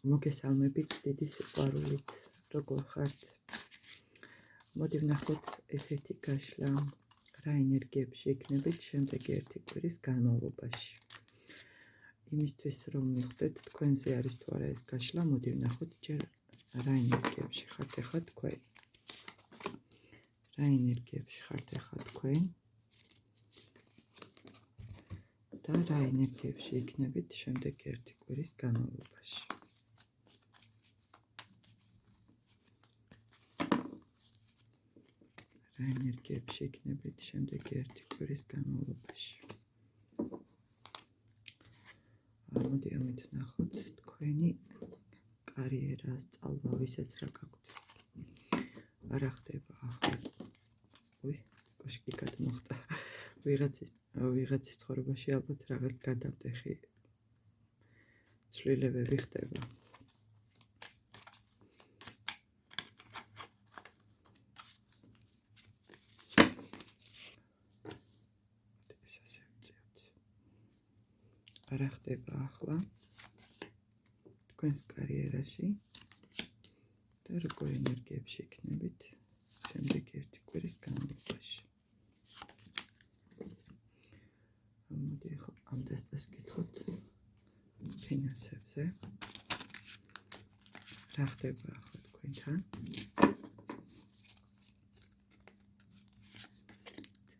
მოგესალმებით დიდი სიყვარულით, როგორ ხართ? მოდი ვნახოთ ესეთი გაშლა რა ენერგიებში იქნებით შემდეგი ერთი კვირის განმავლობაში. იმისთვის რომ მიხვდეთ თქვენზე არის თუ არა ეს გაშლა, მოდი ვნახოთ ჯერ რა ენერგიებში ხართ ახლა თქვენ. რა ენერგიებში ხართ ახლა თქვენ? და რა ენერგიებში იქნებით შემდეგი ერთი კვირის განმავლობაში. რა ენერგიებში იქნებით შემდეგი ერთი კვირის განმავლობაში. მოდი ამით ვნახოთ თქვენი კარიერა, სწავლა, ვისაც რა გაქვთ. არა ხდება ახლა. კოშკი გადმოხტა. ვიღაცის ცხოვრებაში ალბათ რაღაც გადამტეხი ცვლილებები ხდება. არა ხდება ახლა თქვენს კარიერაში და როგორ ენერგიებში იქნებით შემდეგი ერთი კვირის განმავლობაში. მოდი ახლა ამ ტესტს ვკითხოთ ფინანსებზე. რა ხდება ახლა თქვენთან?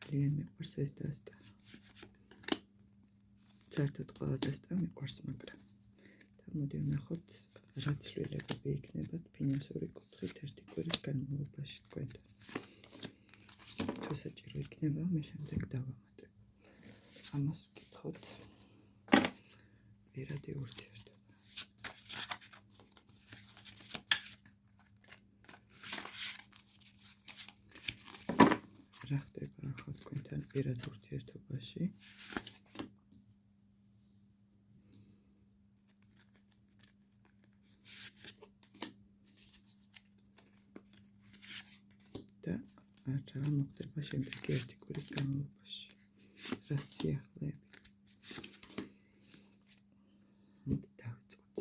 ძალიან მიყვარს ეს ტესტი. საერთოდ ყველა ტესტი მიყვარს, მაგრამ მოდი ვნახოთ რა ცვლილებები იქნებათ ფინანსური კუთხით ერთი კვირის განმავლობაში თქვენთან. თუ საჭირო იქნება, მე შემდეგ დავამატებ. ამას ვკითხოთ პირადი ურთიერთობა. რა ხდება ახლა თქვენთან პირად ურთიერთობაში? რა მოხდება შემდეგი ერთი კვირის განმავლობაში? რა სიახლეები? მოდი დავიწყოთ.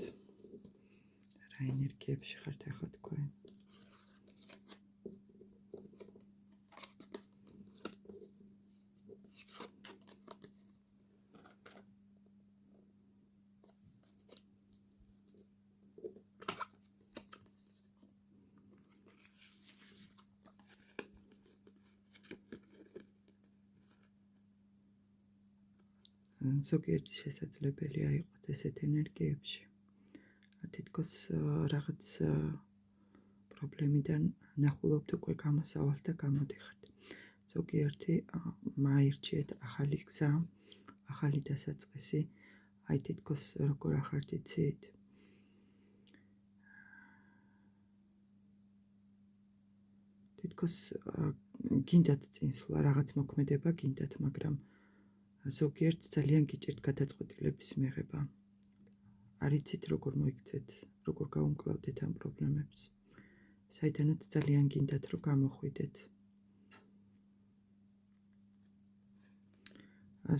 რა ენერგიებში ხართ ახლა თქვენ? ზოგიერთი შესაძლებელია იყოთ ესეთ ენერგიებში. თითქოს რაღაც პრობლემიდან ნახულობთ უკვე გამოსავალს და გამოდიხართ. ზოგიერთი მაირჩიეთ ახალი გზა, ახალი დასაწყისი, აი თითქოს როგორ ახართ იცით? თითქოს გინდათ წინსვლა, რაღაც მოქმედება გინდათ, მაგრამ ზოგიერთს ძალიან გიჭირთ გადაწყვეტილების მიღება. არ იცით როგორ მოიქცეთ, როგორ გაუმკლავდეთ ამ პრობლემებს. საიდანაც ძალიან გინდათ რომ გამოხვიდეთ.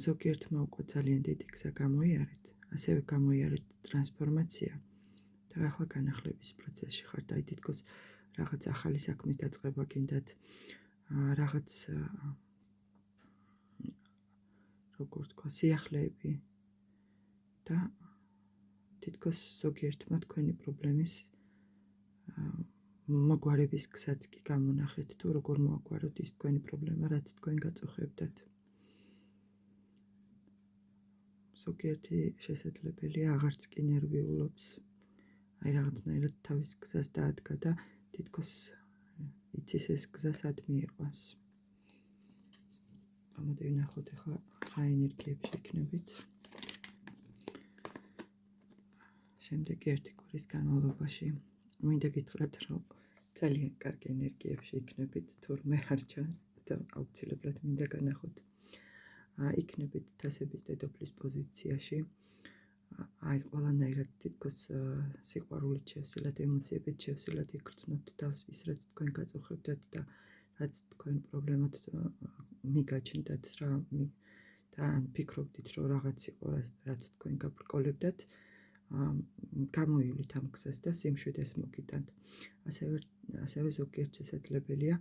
ზოგიერთმა უკვე ძალიან დიდი გზა გამოიარეთ, ასევე გამოიარეთ ტრანსფორმაცია და ახლა განახლების პროცესში ხართ. აი თითქოს რაღაც ახალი საქმის დაწყება გინდათ, რაღაც როგორ თქვა, სიახლეები და თითქოს ზოგიერთმა თქვენი პრობლემის მოგვარების გზაც კი გამონახეთ, თუ როგორ მოაგვაროთ ის თქვენი პრობლემა, რაც თქვენ გაწუხებდათ. ზოგიერთი შესაძლებელია აღარც კი ნერვიულობს, აი რაღაცნაირად თავის გზას დაადგა და თითქოს იცის ეს გზა სად მიიყვანს. მოდი ვნახოთ ახლა რა ენერგიებში იქნებით შემდეგი ერთი კვირის განმავლობაში. მინდა გითხრათ, რომ ძალიან კარგი ენერგიებში იქნებით, თურმე არ ჩანს და აუცილებლად მინდა განახოთ. იქნებით თასების დედოფლის პოზიციაში. აი ყველანაირად თითქოს სიყვარულით შევსილად, ემოციებით შევსილად იგრძნობთ თავს ის, რაც თქვენ გაწუხებდათ და რაც თქვენ პრობლემად მიგაჩნდათ და ან ფიქრობდით, რომ რაღაც იყო, რაც თქვენ გაბრკოლებდათ, გამოივლით ამ გზას და სიმშვიდეს მოგიტანთ. ასევე ზოგიერთ შესაძლებელია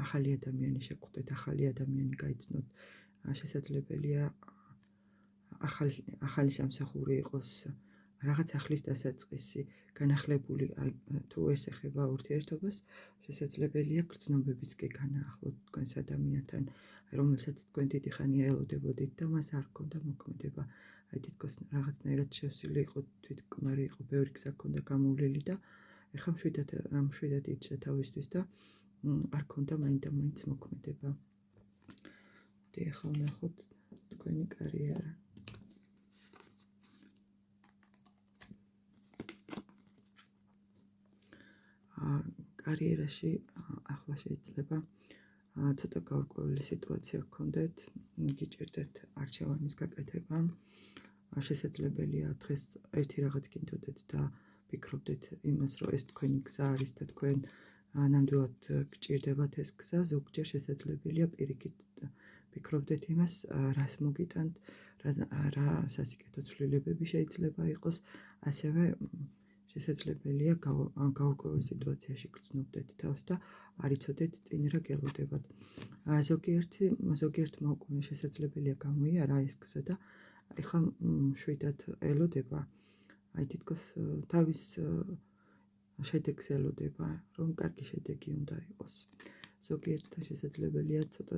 ახალი ადამიანი შეხვდეთ, ახალი ადამიანი გაიცნოთ. შესაძლებელია ახალი სამსახური იყოს, რაღაც ახლის დასაწყისი, განახლებული, თუ ეს ეხება ურთიერთობას, შესაძლებელია გრძნობებიც კი განაახლოთ თქვენს ადამიანთან, რომელსაც თქვენ დიდი ხანია ელოდებოდით და მას არ ჰქონდა მოქმედება. თითქოს რაღაცნაირად შევსილი იყო, თვითკმარი იყო, ბევრი გზა ჰქონდა გამოვლილი და ეხლა მშვიდად იჯდა თავისთვის და არ ჰქონდა მაინც მოქმედება. ეხლა ვნახოთ თქვენი კარიერა. კარიერაში ახლა შეიძლება ცოტა გაურკვეველი სიტუაცია გქონდეთ, გიჭირდეთ არჩევანის გაკეთება. შესაძლებელია დღეს ერთი რაღაც გინდოდეთ და ფიქრობდეთ იმას, რომ ეს თქვენი გზა არის და თქვენ ნამდვილად გჭირდებათ ეს გზა, ზოგჯერ შესაძლებელია პირიქით ფიქრობდეთ იმას, რას მოგიტანთ, რა სასიკეთო ცვლილებები შეიძლება იყოს, ასევე შესაძლებელია გაურკვეველ სიტუაციაში გრძნობდეთ თავს და არ იცოდეთ წინ რა გელოდებათ. ზოგიერთმა უკვე შესაძლებელია გამოიარა ეს გზა და ეხლა მშვიდად ელოდება, თითქოს თავის შედეგს ელოდება, რომ კარგი შედეგი უნდა იყოს. ზოგიერთთან შესაძლებელია ცოტა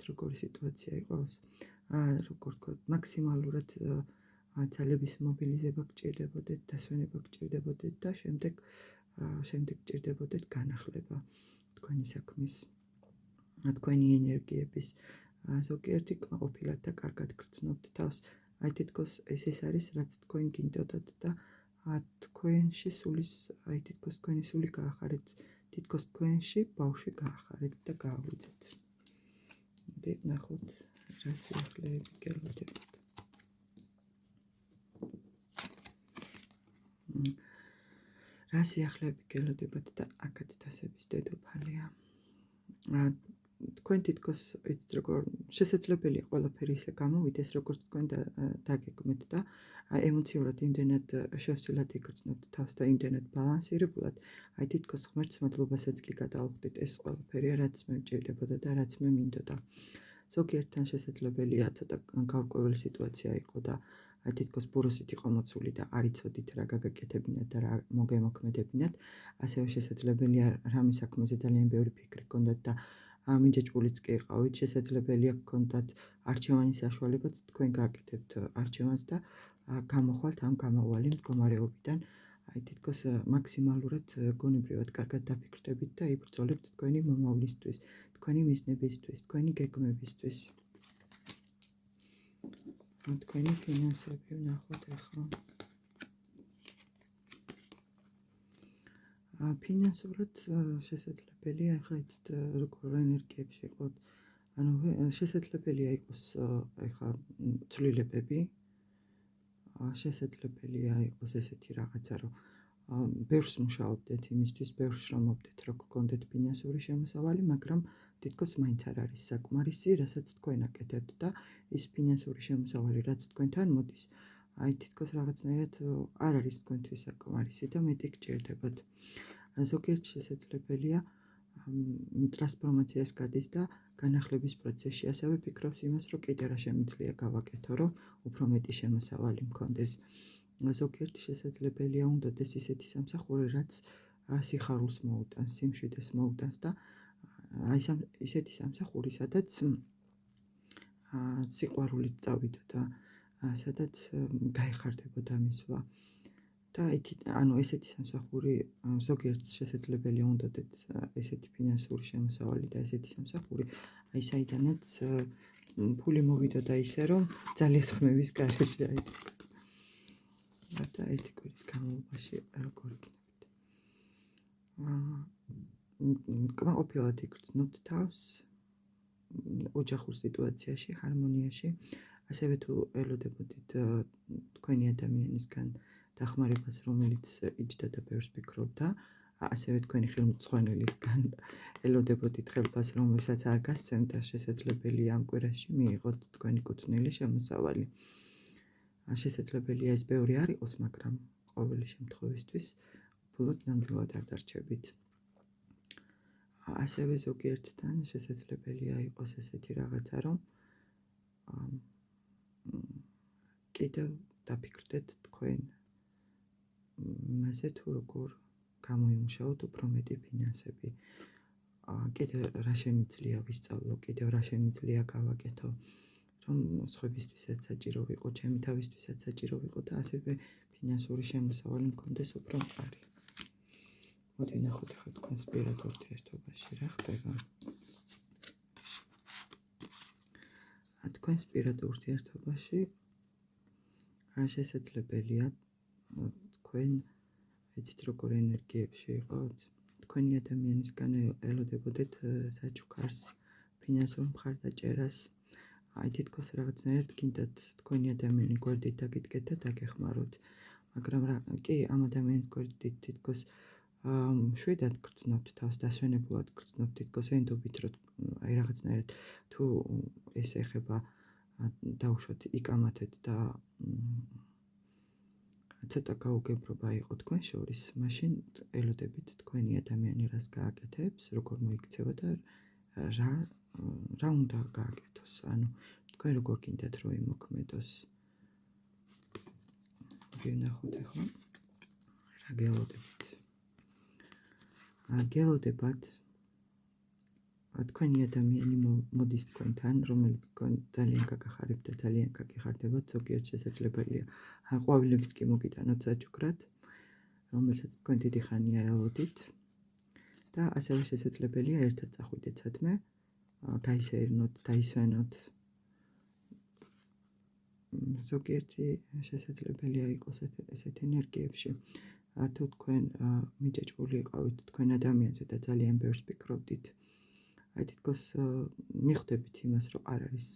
როგორი სიტუაცია იყოს, როგორ ვთქვათ, მაქსიმალურად ძალების მობილიზება გჭირდებოდეთ, დასვენება გჭირდებოდეთ და შემდეგ გჭირდებოდეთ განახლება თქვენი საქმის, თქვენი ენერგიების. ზოგიერთი კმაყოფილად და კარგად გრძნობთ თავს. თითქოს ეს არის, რაც თქვენ გინდოდათ და თქვენში თითქოს თქვენი სული გაახარეთ, თითქოს თქვენში ბავშვი გაახარეთ და გააღვიძეთ. ნახოთ, რა სიახლეები გელოდებათ. რა სიახლეები გელოდებათ და აქაც დასების დედოფალია. თქვენ თითქოს იცით როგორ შესაძლებელია ყველაფერი ისე გამოვიდეს, როგორც თქვენ დაგეგმეთ და ემოციურად იმდენად შევსილად იგრძნობთ თავს და იმდენად ბალანსირებულად, თითქოს ღმერთს მადლობასაც კი გადაუხდით, ეს ყველაფერია, რაც მე მჭირდებოდა და რაც მე მინდოდა. ზოგიერთთან შესაძლებელია ცოტა გაურკვეველი სიტუაცია იყო და თითქოს ბუროსით იყო მოცული და არ იცოდით რა გაგაკეთებინათ და რა მოგემოქმედებინათ. ასევე შესაძლებელია რამის საქმეზე ძალიან ბევრი ფიქრი გქონდათ და მინჯაჭულიც კი იყავით, შესაძლებელია გქონდათ არჩევანის საშუალებაც, თქვენ გააკეთებთ არჩევანს და გამოხვალთ ამ გამავალი მდგომარეობიდან. თითქოს მაქსიმალურად გონებრივად კარგად დაფიქრდებით და იბრძოლებთ თქვენი მომავლისთვის, თქვენი მიზნებისთვის, თქვენი გეგმებისთვის. თქვენი ფინანსები ვნახოთ ახლა. ფინანსურად შესაძლებელია ახლა იცით როგორ ენერგიებში იყოთ, შესაძლებელია იყოს ახლა ცვლილებები, შესაძლებელია იყოს ესეთი რაღაცა, რომ ბევრს მუშაობდეთ იმისთვის, ბევრს შრომობდეთ, რომ გქონდეთ ფინანსური შემოსავალი, მაგრამ თითქოს მაინც არ არის საკმარისი, რასაც თქვენ აკეთებთ და ის ფინანსური შემოსავალი, რაც თქვენთან მოდის, თითქოს რაღაცნაირად არ არის თქვენთვის საკმარისი და მეტი გჭირდებათ. ზოგიერთ შესაძლებელია ტრანსფორმაციას გადის და განახლების პროცესში ასევე ფიქრობს იმას, რომ კიდე რა შემიძლია გავაკეთო, რომ უფრო მეტი შემოსავალი მქონდეს. ზოგიერთი შესაძლებელია უნდოდეს ისეთი სამსახური, რაც სიხარულს მოუტანს, სიმშვიდეს მოუტანს და ისეთი სამსახური, სადაც სიყვარულით წავიდო და სადაც გაიხარდებოდა მისვლა. და ესეთი სამსახური ზოგიერთს შესაძლებელია უნდოდეთ ესეთი ფინანსური შემოსავალი და ესეთი სამსახური, საიდანაც ფული მოვიდოდა ისე, რომ ძალის ხმების გარეშე აიტყოს. და ერთი კვირის განმავლობაში როგორ იქნებით. კმაყოფილად იგრძნობთ თავს ოჯახურ სიტუაციაში, ჰარმონიაში, ასევე თუ ელოდებოდით თქვენი ადამიანისგან დახმარებას, რომელიც იჯდა და ბევრს ფიქრობდა, ასევე თქვენი ხელმძღვანელისგან ელოდებოდით ხელფას, რომელსაც არ გასცემთ და შესაძლებელია ამ კვირაში მიიღოთ თქვენი კუთვნილი შემოსავალი. შესაძლებელია ეს ბევრი არ იყოს, მაგრამ ყოველი შემთხვევისთვის უბრალოდ ნამდვილად არ დარჩებით. ასევე ზოგიერთთან შესაძლებელია იყოს ესეთი რაღაცა, რომ კიდევ დაფიქრდეთ თქვენ იმაზე, თუ როგორ გამოიმუშაოთ უფრო მეტი ფინანსები. კიდევ რა შემიძლია ვისწავლო, კიდევ რა შემიძლია გავაკეთო, რომ სხვებისთვისაც საჭირო ვიყო, ჩემი თავისთვისაც საჭირო ვიყო და ასევე ფინანსური შემოსავალი მქონდეს უფრო მყარი. მოდი ნახოთ ახლა თქვენს პირად ურთიერთობაში რა ხდება. თქვენს პირად ურთიერთობაში შესაძლებელია თქვენ ეცით როგორ ენერგიებში იყავთ, თქვენი ადამიანისგან ელოდებოდეთ საჩუქარს, ფინანსურ მხარდაჭერას. თითქოს რაღაცნაირად გინდათ თქვენი ადამიანი გვერდით დაგიდგეთ და დაგეხმაროთ, მაგრამ კი ამ ადამიანის გვერდით თითქოს შვიდად გრძნობთ თავს, დასვენებულად გრძნობთ, თითქოს ენდობით, რომ აი რაღაცნაირად თუ ეს ეხება დაუშვათ იკამათეთ და ცოტა გაუგებრობა იყო თქვენ შორის, მაშინ ელოდებით თქვენი ადამიანი რას გააკეთებს, როგორ მოიქცევა და რა უნდა გააკეთოს, ანუ თქვენ როგორ გინდათ რომ იმოქმედოს. ვნახოთ ახლა რა გელოდებით. გელოდებათ თქვენი ადამიანი მოდის თქვენთან, რომელიც თქვენ ძალიან გაგახარებთ და ძალიან გაგიხარდებათ, ზოგიერთ შესაძლებელია ყვავილებიც კი მოგიტანოთ საჩუქრად, რომელსაც თქვენ დიდი ხანია ელოდით და ასევე შესაძლებელია ერთად წახვიდეთ სადმე, გაისეირნოთ, დაისვენოთ. ზოგიერთი შესაძლებელია იყოს ესეთ ენერგიებში, თუ თქვენ მიჯაჭვული იყავით თქვენ ადამიანზე და ძალიან ბევრს ფიქრობდით, თითქოს მიხვდებით იმას, რომ არ არის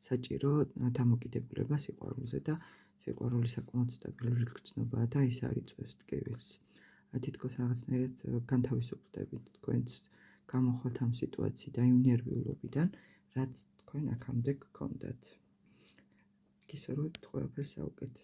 საჭირო დამოკიდებულება სიყვარულზე და სიყვარული საკმაოდ სტაბილური გრძნობაა და ის არ იწვევს ტკივილს. თითქოს რაღაცნაირად განთავისუფლდებით თქვენს გამოხვალთ ამ სიტუაციიდან, იმ ნერვიულობიდან, რაც თქვენ აქამდე გქონდათ. გისურვებთ ყველაფერს საუკეთესო.